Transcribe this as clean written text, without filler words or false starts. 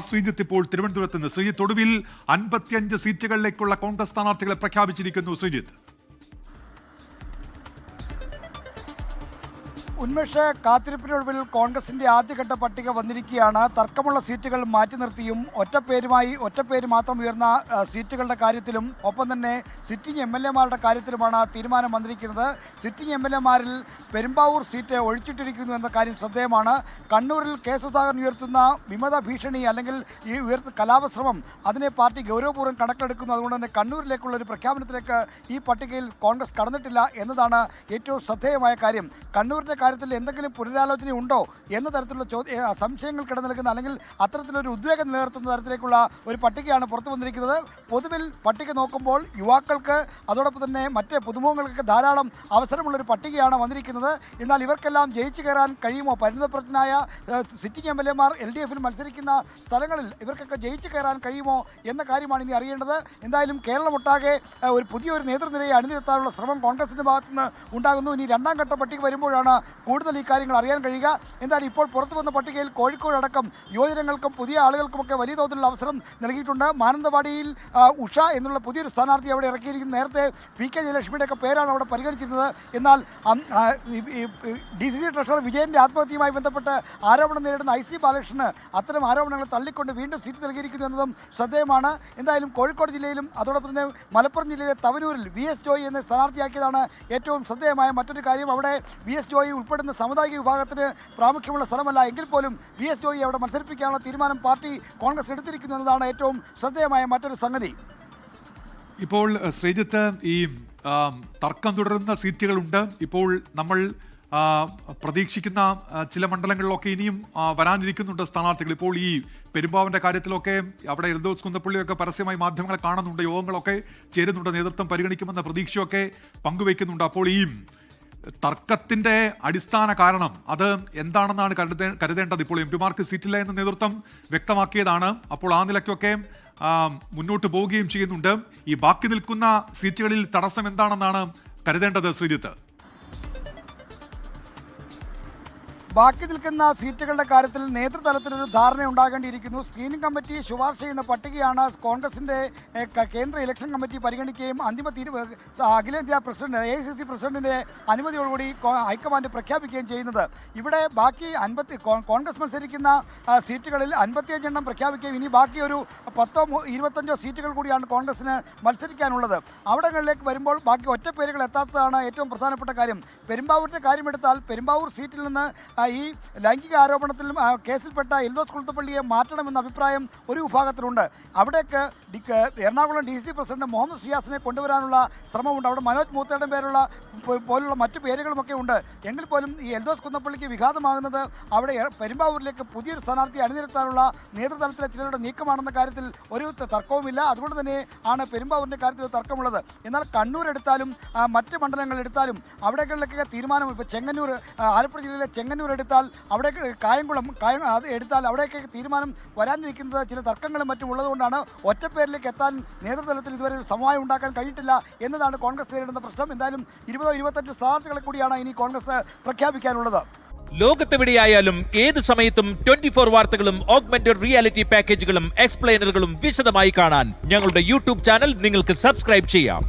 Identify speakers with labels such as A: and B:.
A: ശ്രീജിത്ത് ഇപ്പോൾ തിരുവനന്തപുരത്ത് നിന്ന്. ശ്രീജിത്ത്, ഒടുവിൽ 55 സീറ്റുകളിലേക്കുള്ള കോൺഗ്രസ് സ്ഥാനാർത്ഥികളെ പ്രഖ്യാപിച്ചിരിക്കുന്നു. ശ്രീജിത്ത്,
B: ഉന്മേഷ്, കാത്തിരിപ്പിനൊടുവിൽ കോൺഗ്രസിന്റെ ആദ്യഘട്ട പട്ടിക വന്നിരിക്കുകയാണ്. തർക്കമുള്ള സീറ്റുകൾ മാറ്റി നിർത്തിയും ഒറ്റപ്പേര് മാത്രം ഉയർന്ന സീറ്റുകളുടെ കാര്യത്തിലും ഒപ്പം തന്നെ സിറ്റിംഗ് MLA-മാരുടെ കാര്യത്തിലുമാണ് തീരുമാനം വന്നിരിക്കുന്നത്. സിറ്റിംഗ് MLA-മാരിൽ പെരുമ്പാവൂർ സീറ്റ് ഒഴിച്ചിട്ടിരിക്കുന്നു എന്ന കാര്യം ശ്രദ്ധേയമാണ്. കണ്ണൂരിൽ കെ സുധാകരൻ ഉയർത്തുന്ന വിമത ഭീഷണി അല്ലെങ്കിൽ ഈ കലാപശ്രമം അതിനെ പാർട്ടി ഗൗരവപൂർവ്വം കണക്കിലെടുക്കുന്നു. അതുകൊണ്ട് തന്നെ കണ്ണൂരിലേക്കുള്ള ഒരു പ്രഖ്യാപനത്തിലേക്ക് ഈ പട്ടികയിൽ കോൺഗ്രസ് കടന്നിട്ടില്ല എന്നതാണ് ഏറ്റവും ശ്രദ്ധേയമായ കാര്യം. കണ്ണൂരിന്റെ കാര്യത്തിൽ എന്തെങ്കിലും പുനരാലോചന ഉണ്ടോ എന്ന തരത്തിലുള്ള സംശയങ്ങൾ കിടന്നിരിക്കുന്ന അല്ലെങ്കിൽ അത്തരത്തിലൊരു ഉദ്വേഗം നിലനിർത്തുന്ന തരത്തിലേക്കുള്ള ഒരു പട്ടികയാണ് പുറത്തു വന്നിരിക്കുന്നത്. പൊതുവിൽ പട്ടിക നോക്കുമ്പോൾ യുവാക്കൾക്ക് അതോടൊപ്പം തന്നെ മറ്റ് പുതുമുഖങ്ങൾക്കൊക്കെ ധാരാളം അവസരമുള്ളൊരു പട്ടികയാണ് വന്നിരിക്കുന്നത്. എന്നാൽ ഇവർക്കെല്ലാം ജയിച്ചു കയറാൻ കഴിയുമോ? പരിണിതപ്രജ്ഞനായ സിറ്റിംഗ് MLA-മാർ LDF-ൽ മത്സരിക്കുന്ന സ്ഥലങ്ങളിൽ ഇവർക്കൊക്കെ ജയിച്ചു കയറാൻ കഴിയുമോ എന്ന കാര്യമാണ് ഇനി അറിയേണ്ടത്. എന്തായാലും കേരളമൊട്ടാകെ ഒരു പുതിയൊരു നേതൃനിരയെ അണിനിരത്താനുള്ള ശ്രമം കോൺഗ്രസിന്റെ ഭാഗത്തുനിന്ന് ഉണ്ടാകുന്നു. ഇനി രണ്ടാം ഘട്ട പട്ടിക വരുമ്പോഴാണ് കൂടുതൽ ഈ കാര്യങ്ങൾ അറിയാൻ കഴിയുക. എന്തായാലും ഇപ്പോൾ പുറത്തു വന്ന പട്ടികയിൽ കോഴിക്കോടടക്കം യുവജനങ്ങൾക്കും പുതിയ ആളുകൾക്കുമൊക്കെ വലിയ തോതിലുള്ള അവസരം നൽകിയിട്ടുണ്ട്. മാനന്തവാടിയിൽ ഉഷ എന്നുള്ള പുതിയൊരു സ്ഥാനാർത്ഥി അവിടെ ഇറക്കിയിരിക്കുന്നു. നേരത്തെ PK ജയലക്ഷ്മിയുടെ ഒക്കെ പേരാണ് അവിടെ പരിഗണിച്ചിരുന്നത്. എന്നാൽ DCC ട്രഷറർ വിജയന്റെ ആത്മഹത്യയുമായി ബന്ധപ്പെട്ട് ആരോപണം നേരിടുന്ന IC ബാലകൃഷ്ണന് അത്തരം ആരോപണങ്ങൾ തള്ളിക്കൊണ്ട് വീണ്ടും സീറ്റ് നൽകിയിരിക്കുന്നു എന്നതും ശ്രദ്ധേയമാണ്. എന്തായാലും കോഴിക്കോട് ജില്ലയിലും അതോടൊപ്പം തന്നെ മലപ്പുറം ജില്ലയിലെ തവനൂരിൽ VS ജോയി എന്ന സ്ഥാനാർത്ഥിയാക്കിയതാണ് ഏറ്റവും ശ്രദ്ധേയമായ മറ്റൊരു കാര്യം. അവിടെ VS ജോയി ഉൾപ്പെടുന്ന സാമുദായിക വിഭാഗത്തിന് പ്രാമുഖ്യമുള്ള സ്ഥലമല്ല എങ്കിൽ പോലും VS ജോയി അവിടെ മത്സരിപ്പിക്കാനുള്ള തീരുമാനം പാർട്ടി കോൺഗ്രസ് എടുത്തിരിക്കുന്നു എന്നതാണ് ഏറ്റവും ശ്രദ്ധേയമായ മറ്റൊരു സംഗതി.
A: ഇപ്പോൾ ശ്രീജിത്ത്, ഈ തർക്കം തുടരുന്ന സീറ്റുകളുണ്ട്. ഇപ്പോൾ നമ്മൾ പ്രതീക്ഷിക്കുന്ന ചില മണ്ഡലങ്ങളിലൊക്കെ ഇനിയും വരാനിരിക്കുന്നുണ്ട് സ്ഥാനാർത്ഥികൾ. ഇപ്പോൾ ഈ പെരുമ്പാവൂരിന്റെ കാര്യത്തിലൊക്കെ അവിടെ എൽദോസ് കുന്നപ്പള്ളിയൊക്കെ പരസ്യമായി മാധ്യമങ്ങളെ കാണുന്നുണ്ട്, യോഗങ്ങളൊക്കെ ചേരുന്നുണ്ട്, നേതൃത്വം പരിഗണിക്കുമെന്ന പ്രതീക്ഷയൊക്കെ പങ്കുവയ്ക്കുന്നുണ്ട്. അപ്പോൾ ഈ തർക്കത്തിന്റെ അടിസ്ഥാന കാരണം അത് എന്താണെന്നാണ് കരുതേണ്ടത്? ഇപ്പോൾ MP-മാർക്ക് സീറ്റില്ല എന്ന് നേതൃത്വം വ്യക്തമാക്കിയതാണ്. അപ്പോൾ ആ നിലയ്ക്കൊക്കെ മുന്നോട്ട് പോവുകയും ചെയ്യുന്നുണ്ട്. ഈ ബാക്കി നിൽക്കുന്ന സീറ്റുകളിൽ തടസ്സം എന്താണെന്നാണ് കരുതേണ്ടത് ശ്രീജിത്ത്?
B: ബാക്കി നിൽക്കുന്ന സീറ്റുകളുടെ കാര്യത്തിൽ നേതൃതലത്തിലൊരു ധാരണ ഉണ്ടാകേണ്ടിയിരിക്കുന്നു. സ്ക്രീനിംഗ് കമ്മിറ്റി ശുപാർശ ചെയ്യുന്ന പട്ടികയാണ് കോൺഗ്രസിന്റെ കേന്ദ്ര ഇലക്ഷൻ കമ്മിറ്റി പരിഗണിക്കുകയും അന്തിമ അഖിലേന്ത്യാ പ്രസിഡന്റ് AICC പ്രസിഡന്റിന്റെ അനുമതിയോടുകൂടി ഹൈക്കമാൻഡ് പ്രഖ്യാപിക്കുകയും ചെയ്യുന്നത്. ഇവിടെ ബാക്കി കോൺഗ്രസ് മത്സരിക്കുന്ന സീറ്റുകളിൽ 55 എണ്ണം പ്രഖ്യാപിക്കുകയും ഇനി ബാക്കി ഒരു 10ഓ 25ഓ സീറ്റുകൾ കൂടിയാണ് കോൺഗ്രസിന് മത്സരിക്കാനുള്ളത്. അവിടങ്ങളിലേക്ക് വരുമ്പോൾ ബാക്കി ഒറ്റപ്പേരുകൾ എത്താത്തതാണ് ഏറ്റവും പ്രധാനപ്പെട്ട കാര്യം. പെരുമ്പാവൂരിന്റെ കാര്യമെടുത്താൽ പെരുമ്പാവൂർ സീറ്റിൽ നിന്ന് ഈ ലൈംഗിക ആരോപണത്തിൽ കേസിൽപ്പെട്ട എൽദോസ് കുന്നപ്പള്ളിയെ മാറ്റണമെന്ന അഭിപ്രായം ഒരു വിഭാഗത്തിലുണ്ട്. അവിടേക്ക് എറണാകുളം DC പ്രസിഡന്റ് മുഹമ്മദ് ഷിയാസിനെ കൊണ്ടുവരാനുള്ള ശ്രമമുണ്ട്. അവിടെ മനോജ് മൂത്തേടൻ പോലുള്ള മറ്റു പേരുകളുമൊക്കെ ഉണ്ട്. എങ്കിൽ പോലും ഈ എൽദോസ് കുന്നപ്പള്ളിക്ക് വിഘാതമാകുന്നത് അവിടെ പെരുമ്പാവൂരിലേക്ക് പുതിയൊരു സ്ഥാനാർത്ഥി അണിനിരത്താനുള്ള നേതൃതലത്തിലെ ചിലരുടെ നീക്കമാണെന്ന കാര്യത്തിൽ ഒരു തർക്കവുമില്ല. അതുകൊണ്ട് തന്നെ ആണ് പെരുമ്പാവൂരിന്റെ കാര്യത്തിൽ തർക്കമുള്ളത്. എന്നാൽ കണ്ണൂർ എടുത്താലും മറ്റ് മണ്ഡലങ്ങൾ എടുത്താലും അവിടേക്കൊക്കെ തീരുമാനം ഇപ്പോൾ ചെങ്ങന്നൂർ, ആലപ്പുഴ ജില്ലയിലെ ചെങ്ങന്നൂർ എടുത്താൽ അവിടേക്ക് കായംകുളം അത് എടുത്താൽ അവിടേക്ക് തീരുമാനം വരാനിരിക്കുന്നത് ചില തർക്കങ്ങളും മറ്റും ഉള്ളതുകൊണ്ടാണ് ഒറ്റപ്പേരിലേക്ക് എത്താൻ നേതൃതലത്തിൽ ഇതുവരെ ഒരു സമവായം ഉണ്ടാക്കാൻ കഴിഞ്ഞിട്ടില്ല എന്നതാണ് കോൺഗ്രസ് നേരിടുന്ന പ്രശ്നം. എന്തായാലും 20-25 സ്ഥാനാർത്ഥികളെ കൂടിയാണ് ഇനി കോൺഗ്രസ് പ്രഖ്യാപിക്കാനുള്ളത്.
C: ലോകത്തെവിടെയായാലും ഏത് സമയത്തും 24 വാർത്തകളും ഓഗ്മെന്റഡ് റിയാലിറ്റി പാക്കേജുകളും എക്സ്പ്ലെയിനറുകളും വിശദമായി കാണാൻ ഞങ്ങളുടെ YouTube ചാനൽ നിങ്ങൾക്ക് സബ്സ്ക്രൈബ് ചെയ്യാം.